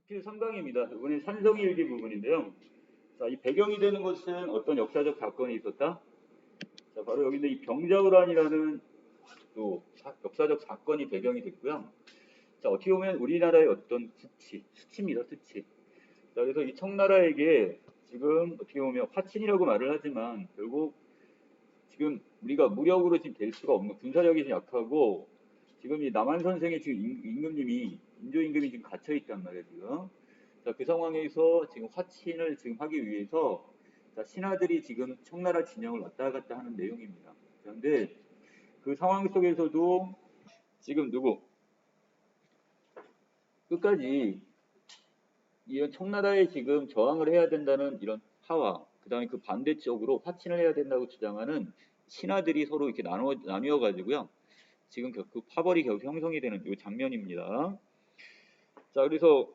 스킬 3강입니다. 이번엔 산성일기 부분인데요. 자, 이 배경이 되는 것은 어떤 역사적 사건이 있었다? 자, 바로 여기 있는 이 병자호란이라는 또 역사적 사건이 배경이 됐고요. 자, 어떻게 보면 우리나라의 어떤 수치입니다, 수치. 자, 그래서 이 청나라에게 지금 어떻게 보면 화친이라고 말을 하지만 결국 지금 우리가 무력으로 지금 될 수가 없는 군사력이 좀 약하고 지금 이 남한 선생의 지금 임금님이 인조임금이 지금 갇혀 있단 말이에요, 지금. 자, 그 상황에서 지금 화친을 지금 하기 위해서 자, 신하들이 지금 청나라 진영을 왔다 갔다 하는 내용입니다. 그런데 그 상황 속에서도 지금 끝까지 이 청나라에 지금 저항을 해야 된다는 이런 하와 그다음에 그 반대쪽으로 화친을 해야 된다고 주장하는 신하들이 서로 이렇게 나뉘어 가지고요. 지금 그 파벌이 결국 형성이 되는 이 장면입니다. 자, 그래서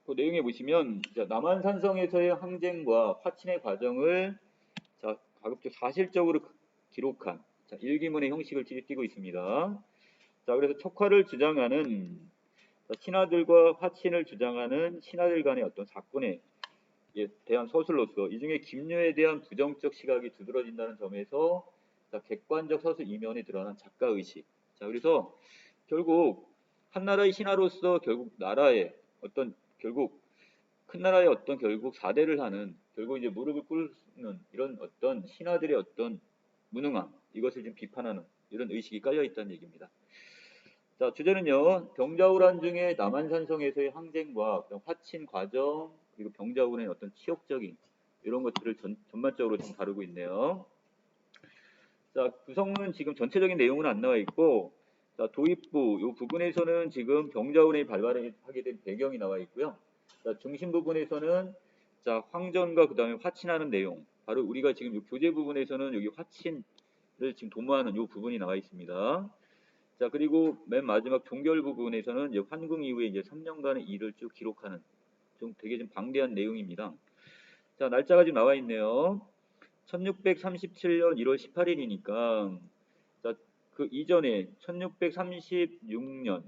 그 내용에 보시면 남한산성에서의 항쟁과 화친의 과정을 자, 가급적 사실적으로 기록한 자, 일기문의 형식을 띠고 있습니다. 자, 그래서 척화를 주장하는 신하들과 화친을 주장하는 신하들 간의 어떤 사건에 대한 서술로서 이 중에 김유에 대한 부정적 시각이 두드러진다는 점에서 자, 객관적 서술 이면에 드러난 작가 의식. 자, 그래서 결국 한 나라의 신하로서 결국 나라의 어떤 결국 큰 나라의 어떤 결국 사대를 하는 결국 이제 무릎을 꿇는 이런 어떤 신하들의 어떤 무능함 이것을 좀 비판하는 이런 의식이 깔려 있다는 얘기입니다. 자, 주제는요. 병자호란 중에 남한산성에서의 항쟁과 화친 과정 그리고 병자호란의 어떤 치욕적인 이런 것들을 전반적으로 좀 다루고 있네요. 자, 구성은 지금 전체적인 내용은 안 나와 있고 자, 도입부 이 부분에서는 지금 병자호란이 발발하게 된 배경이 나와 있고요. 자, 중심 부분에서는 자, 황전과 그 다음에 화친하는 내용 바로 우리가 지금 이 교재 부분에서는 여기 화친을 지금 도모하는 이 부분이 나와 있습니다. 자, 그리고 맨 마지막 종결 부분에서는 이제 환궁 이후에 이제 3년간의 일을 쭉 기록하는 좀 되게 좀 방대한 내용입니다. 자, 날짜가 지금 나와 있네요. 1637년 1월 18일이니까 자, 그 이전에 1636년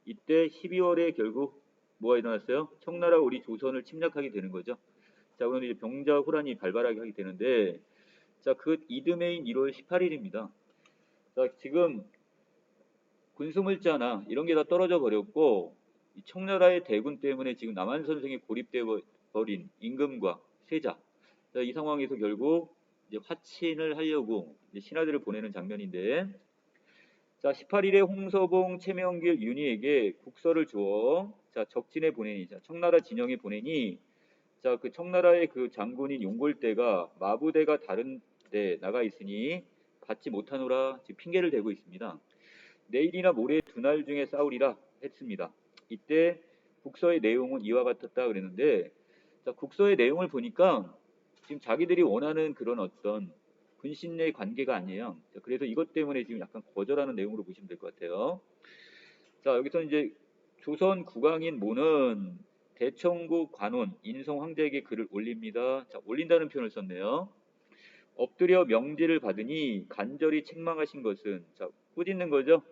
이때 12월에 결국 뭐가 일어났어요? 청나라 우리 조선을 침략하게 되는 거죠. 자, 그럼 이제 병자호란이 발발하게 하게 되는데 자, 그 이듬해인 1월 18일입니다. 자, 지금 군수물자나 이런 게 다 떨어져 버렸고 이 청나라의 대군 때문에 지금 남한 선생이 고립돼 버린 임금과 세자 자, 이 상황에서 결국 이제 화친을 하려고 이제 신하들을 보내는 장면인데 자 18일에 홍서봉, 최명길, 윤희에게 국서를 주어 자 적진에 보내니 자 청나라 진영에 보내니 자 그 청나라의 그 장군인 용골대가 마부대가 다른 데 나가 있으니 받지 못하노라 지금 핑계를 대고 있습니다. 내일이나 모레 두 날 중에 싸우리라 했습니다. 이때 국서의 내용은 이와 같았다 그랬는데 자, 국서의 내용을 보니까 지금 자기들이 원하는 그런 어떤 군신 내 관계가 아니에요. 자, 그래서 이것 때문에 지금 약간 거절하는 내용으로 보시면 될 것 같아요. 자, 여기서 이제 조선 국왕인 모는 대청국 관원 인성 황제에게 글을 올립니다. 자, 올린다는 표현을 썼네요. 엎드려 명지를 받으니 간절히 책망하신 것은 자, 꾸짖는 거죠.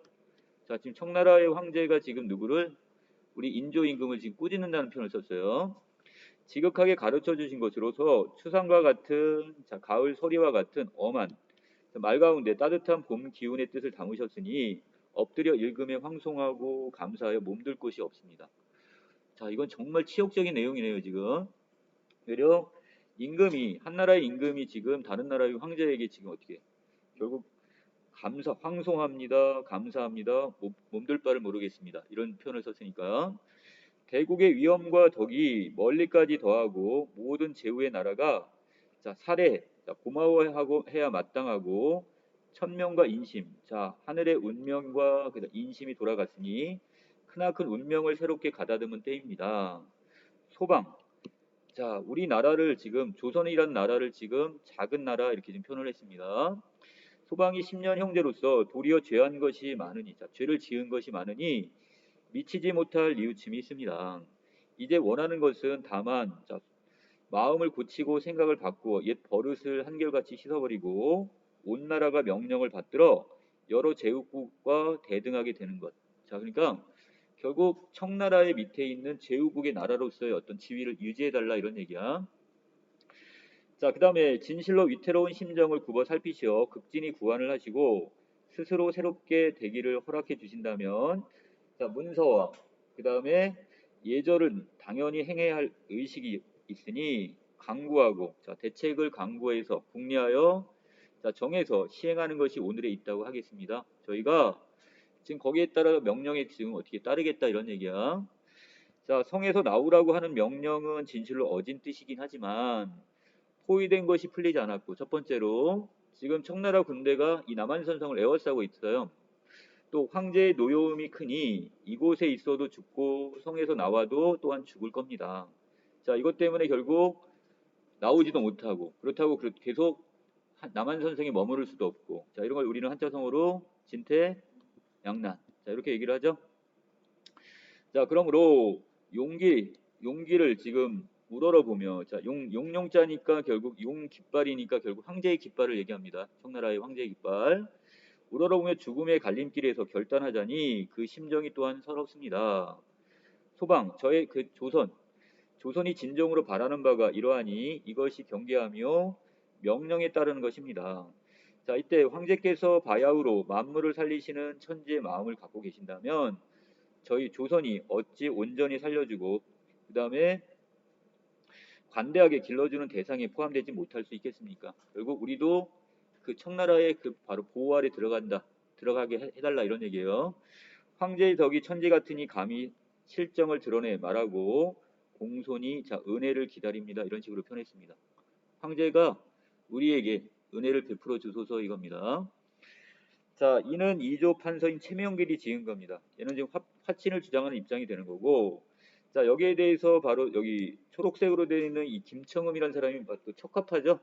자, 지금 청나라의 황제가 지금 누구를 우리 인조 임금을 지금 꾸짖는다는 표현을 썼어요. 지극하게 가르쳐 주신 것으로서 추상과 같은 자, 가을 소리와 같은 엄한 말 가운데 따뜻한 봄 기운의 뜻을 담으셨으니 엎드려 읽음에 황송하고 감사하여 몸둘 곳이 없습니다. 자, 이건 정말 치욕적인 내용이네요, 지금. 되려 임금이 한 나라의 임금이 지금 다른 나라의 황제에게 지금 어떻게 결국 황송합니다. 감사합니다. 몸둘 바를 모르겠습니다. 이런 표현을 썼으니까 대국의 위엄과 덕이 멀리까지 더하고 모든 제후의 나라가 자 살해 자, 고마워하고 해야 마땅하고 천명과 인심 자 하늘의 운명과 인심이 돌아갔으니 크나큰 운명을 새롭게 가다듬은 때입니다. 소방 자 우리나라를 지금 조선이라는 나라를 지금 작은 나라 이렇게 좀 표현을 했습니다. 소방이 10년 형제로서 도리어 죄한 것이 많으니 자, 죄를 지은 것이 많으니 미치지 못할 뉘우침이 있습니다. 이제 원하는 것은 다만 자, 마음을 고치고 생각을 바꾸어 옛 버릇을 한결같이 씻어버리고 온 나라가 명령을 받들어 여러 제국국과 대등하게 되는 것. 자, 그러니까 결국 청나라의 밑에 있는 제후국의 나라로서의 어떤 지위를 유지해달라 이런 얘기야. 자, 그 다음에 진실로 위태로운 심정을 굽어 살피시어 극진히 구안을 하시고 스스로 새롭게 되기를 허락해 주신다면, 자, 문서와 그 다음에 예절은 당연히 행해야 할 의식이 있으니 강구하고, 자, 대책을 강구해서 궁리하여, 자, 정해서 시행하는 것이 오늘에 있다고 하겠습니다. 저희가 지금 거기에 따라 명령에 지금 어떻게 따르겠다 이런 얘기야. 자, 성에서 나오라고 하는 명령은 진실로 어진 뜻이긴 하지만 포위된 것이 풀리지 않았고, 첫 번째로 지금 청나라 군대가 이 남한산성을 에워싸고 있어요. 또 황제의 노여움이 크니 이곳에 있어도 죽고 성에서 나와도 또한 죽을 겁니다. 자, 이것 때문에 결국 나오지도 못하고, 그렇다고 계속 남한산성에 머무를 수도 없고, 자, 이런 걸 우리는 한자성어로 진퇴양난, 자, 이렇게 얘기를 하죠. 자, 그러므로 용기를 지금 우러러 보며, 자, 용용자니까 결국 용 깃발이니까 결국 황제의 깃발을 얘기합니다. 청나라의 황제의 깃발. 우러러 보며 죽음의 갈림길에서 결단하자니 그 심정이 또한 서럽습니다. 소방, 저의 그 조선이 진정으로 바라는 바가 이러하니 이것이 경계하며 명령에 따르는 것입니다. 자, 이때 황제께서 바야흐로 만물을 살리시는 천지의 마음을 갖고 계신다면 저희 조선이 어찌 온전히 살려주고 그 다음에 관대하게 길러주는 대상에 포함되지 못할 수 있겠습니까? 결국 우리도 그 청나라의 그 바로 보호 아래 들어가게 해달라 이런 얘기예요. 황제의 덕이 천지 같으니 감히 실정을 드러내 말하고 공손히 자 은혜를 기다립니다 이런 식으로 표현했습니다. 황제가 우리에게 은혜를 베풀어 주소서 이겁니다. 자, 이는 2조 판서인 최명길이 지은 겁니다. 얘는 지금 화친을 주장하는 입장이 되는 거고, 자, 여기에 대해서 바로 여기 초록색으로 되어 있는 이 김청음이라는 사람이 또 척합하죠.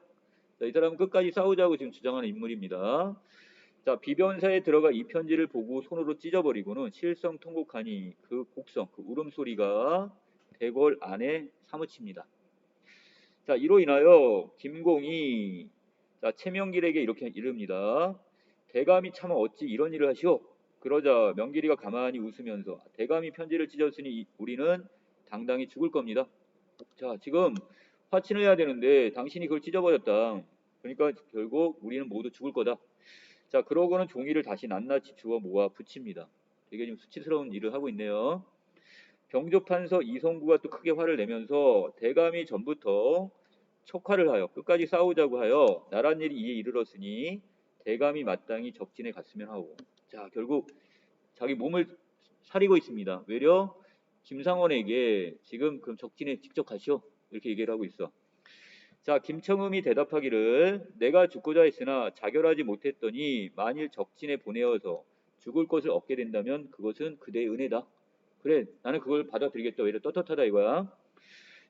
자, 이 사람은 끝까지 싸우자고 지금 주장하는 인물입니다. 자, 비변사에 들어가 이 편지를 보고 손으로 찢어버리고는 실성 통곡하니 그 곡성, 그 울음소리가 대궐 안에 사무칩니다. 자, 이로 인하여 김공이 자, 최명길에게 이렇게 이릅니다. 대감이 차마 어찌 이런 일을 하시오? 그러자 명길이가 가만히 웃으면서 대감이 편지를 찢었으니 우리는 당당히 죽을 겁니다. 자, 지금 화친을 해야 되는데 당신이 그걸 찢어버렸다. 그러니까 결국 우리는 모두 죽을 거다. 자, 그러고는 종이를 다시 낱낱이 주워 모아 붙입니다. 되게 좀 수치스러운 일을 하고 있네요. 병조판서 이성구가 또 크게 화를 내면서 대감이 전부터 척화를 하여 끝까지 싸우자고 하여 나란 일이 이에 이르렀으니 대감이 마땅히 적진에 갔으면 하고, 자, 결국 자기 몸을 사리고 있습니다. 외려 김상원에게 지금 그럼 적진에 직접 가시오 이렇게 얘기를 하고 있어. 자, 김청음이 대답하기를 내가 죽고자 했으나 자결하지 못했더니 만일 적진에 보내어서 죽을 것을 얻게 된다면 그것은 그대의 은혜다. 그래, 나는 그걸 받아들이겠다. 오히려 떳떳하다 이거야.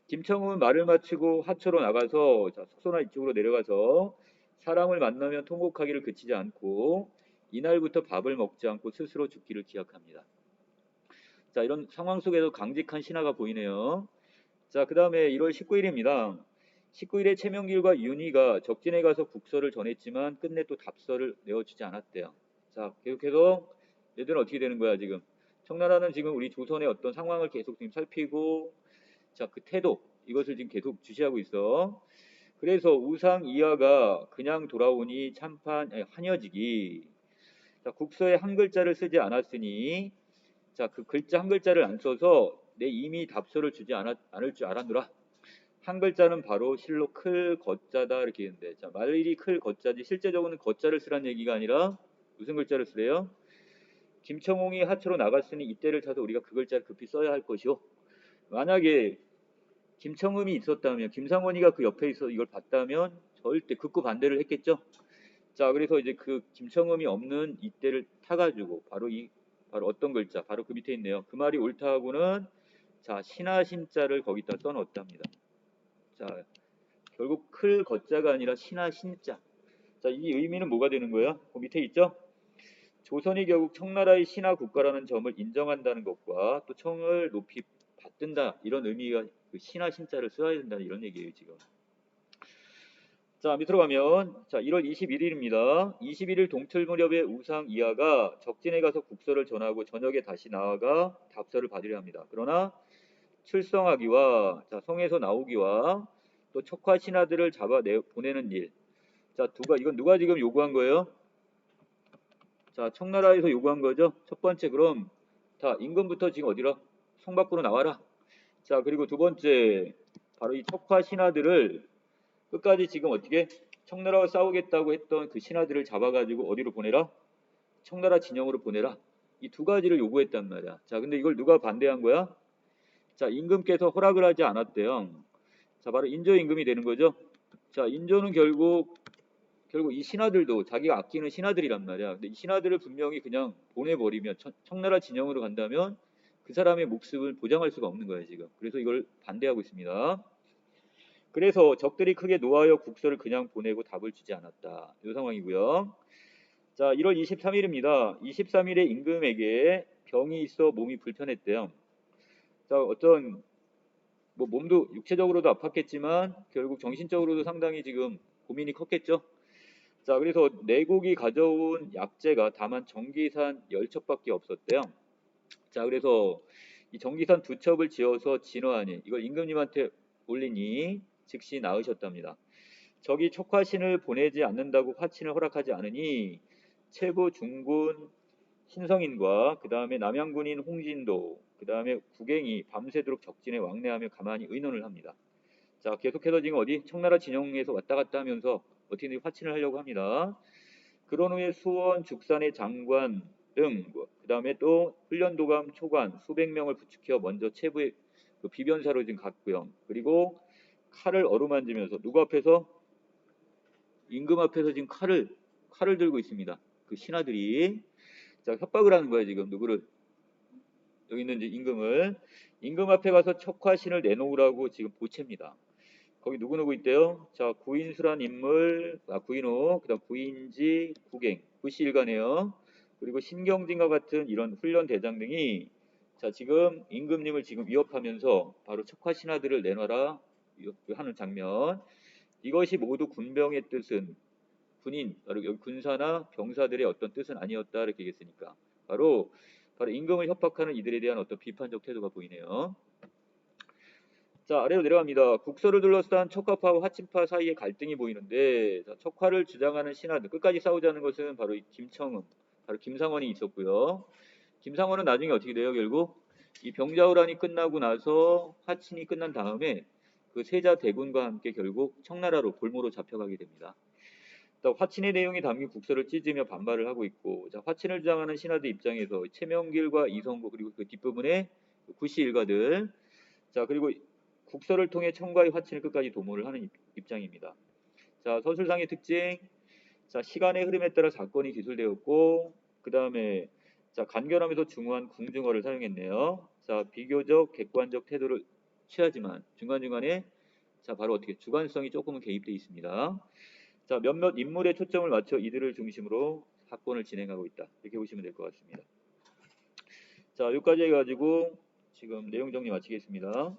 김청음은 말을 마치고 하초로 나가서 자, 숙소나 이쪽으로 내려가서 사람을 만나면 통곡하기를 그치지 않고 이날부터 밥을 먹지 않고 스스로 죽기를 기약합니다. 자, 이런 상황 속에서 강직한 신하가 보이네요. 자, 그 다음에 1월 19일입니다. 19일에 최명길과 윤희가 적진에 가서 국서를 전했지만 끝내 또 답서를 내어주지 않았대요. 자, 계속해서 얘들은 어떻게 되는 거야 지금? 청나라는 지금 우리 조선의 어떤 상황을 계속 지금 살피고, 자, 그 태도 이것을 지금 계속 주시하고 있어. 그래서 우상 이하가 그냥 돌아오니 참판 한여지기. 자, 국서에 한 글자를 쓰지 않았으니, 자, 그 글자 한 글자를 안 써서 내 이미 답서를 주지 않을 줄 알았노라. 한 글자는 바로 실로 클 거자다 이렇게 했는데, 자, 말일이 클 거자지 실제적으로는 거자를 쓰란 얘기가 아니라 무슨 글자를 쓰래요? 김청홍이 하초로 나갔으니 이때를 타서 우리가 그 글자를 급히 써야 할 것이오. 만약에 김청음이 있었다면, 김상원이가 그 옆에 있어 이걸 봤다면 절대 극구 반대를 했겠죠. 자, 그래서 이제 그 김청음이 없는 이때를 타가지고 바로 어떤 글자, 바로 그 밑에 있네요. 그 말이 옳다고는 자, 신하신자를 거기다 써놓았답니다. 자, 결국 클 거자가 아니라 신하신자. 자, 이 의미는 뭐가 되는 거야? 그 밑에 있죠? 조선이 결국 청나라의 신하 국가라는 점을 인정한다는 것과 또 청을 높이 받든다 이런 의미가 그 신하 신자를 써야 된다 이런 얘기예요 지금. 자, 밑으로 가면, 자, 1월 21일입니다. 21일 동틀 무렵에 우상 이하가 적진에 가서 국서를 전하고 저녁에 다시 나아가 답서를 받으려 합니다. 그러나 출성하기와 자, 성에서 나오기와 또 척화 신하들을 보내는 일. 자, 이건 누가 지금 요구한 거예요? 자, 청나라에서 요구한 거죠. 첫 번째, 그럼 다 임금부터 지금 어디로? 성 밖으로 나와라. 자, 그리고 두 번째, 바로 이 척화 신하들을 끝까지 지금 어떻게 청나라와 싸우겠다고 했던 그 신하들을 잡아가지고 어디로 보내라? 청나라 진영으로 보내라. 이 두 가지를 요구했단 말이야. 자, 근데 이걸 누가 반대한 거야? 자, 임금께서 허락을 하지 않았대요. 자, 바로 인조 임금이 되는 거죠. 자, 인조는 결국 이 신하들도 자기가 아끼는 신하들이란 말이야. 근데 이 신하들을 분명히 그냥 보내버리면 청나라 진영으로 간다면 그 사람의 목숨을 보장할 수가 없는 거야 지금. 그래서 이걸 반대하고 있습니다. 그래서 적들이 크게 노하여 국서를 그냥 보내고 답을 주지 않았다. 이 상황이고요. 자, 1월 23일입니다. 23일에 임금에게 병이 있어 몸이 불편했대요. 자, 어떤 몸도 육체적으로도 아팠겠지만 결국 정신적으로도 상당히 지금 고민이 컸겠죠. 자, 그래서 내국이 가져온 약재가 다만 전기산 10첩밖에 없었대요. 자, 그래서 이 전기산 2첩을 지어서 진화하니 이걸 임금님한테 올리니 즉시 나으셨답니다. 적이 척화신을 보내지 않는다고 화친을 허락하지 않으니 최고 중군 신성인과 그 다음에 남양군인 홍진도 그 다음에 국행이 밤새도록 적진에 왕래하며 가만히 의논을 합니다. 자, 계속해서 지금 어디 청나라 진영에서 왔다 갔다 하면서 어떻게든 화친을 하려고 합니다. 그런 후에 수원, 죽산의 장관 등 그 다음에 또 훈련도감 초관 수백 명을 부추겨 먼저 체부의 그 비변사로 지금 갔고요. 그리고 칼을 어루만지면서 누구 앞에서? 임금 앞에서 지금 칼을 들고 있습니다. 그 신하들이 자, 협박을 하는 거예요 지금 누구를? 여기 있는 이제 임금 앞에 가서 척화신을 내놓으라고 지금 보챕니다. 거기 누구 있대요? 자, 구인수란 인물, 구인호, 그다음 구인지, 국행, 구시일가네요. 그리고 신경진과 같은 이런 훈련 대장 등이 자, 지금 임금님을 지금 위협하면서 바로 척화 신하들을 내놔라 하는 장면. 이것이 모두 군병의 뜻은 바로 여기 군사나 병사들의 어떤 뜻은 아니었다 이렇게 얘기했으니까 바로 임금을 협박하는 이들에 대한 어떤 비판적 태도가 보이네요. 자, 아래로 내려갑니다. 국서를 둘러싼 척화파와 화친파 사이에 갈등이 보이는데 자, 척화를 주장하는 신하들 끝까지 싸우자는 것은 바로 김청은, 바로 김상원이 있었고요. 김상원은 나중에 어떻게 돼요? 결국 이 병자호란이 끝나고 나서 화친이 끝난 다음에 그 세자 대군과 함께 결국 청나라로 볼모로 잡혀가게 됩니다. 화친의 내용이 담긴 국서를 찢으며 반발을 하고 있고 자, 화친을 주장하는 신하들 입장에서 최명길과 이성구 그리고 그 뒷부분에 구시 일가들 자, 그리고 국서를 통해 청과의 화친을 끝까지 도모를 하는 입장입니다. 자, 서술상의 특징. 자, 시간의 흐름에 따라 사건이 기술되었고 그 다음에 자, 간결하면서 중후한 궁중어를 사용했네요. 자, 비교적 객관적 태도를 취하지만 중간중간에 자, 바로 어떻게 주관성이 조금은 개입되어 있습니다. 자, 몇몇 인물에 초점을 맞춰 이들을 중심으로 사건을 진행하고 있다. 이렇게 보시면 될 것 같습니다. 자, 여기까지 해가지고 지금 내용 정리 마치겠습니다.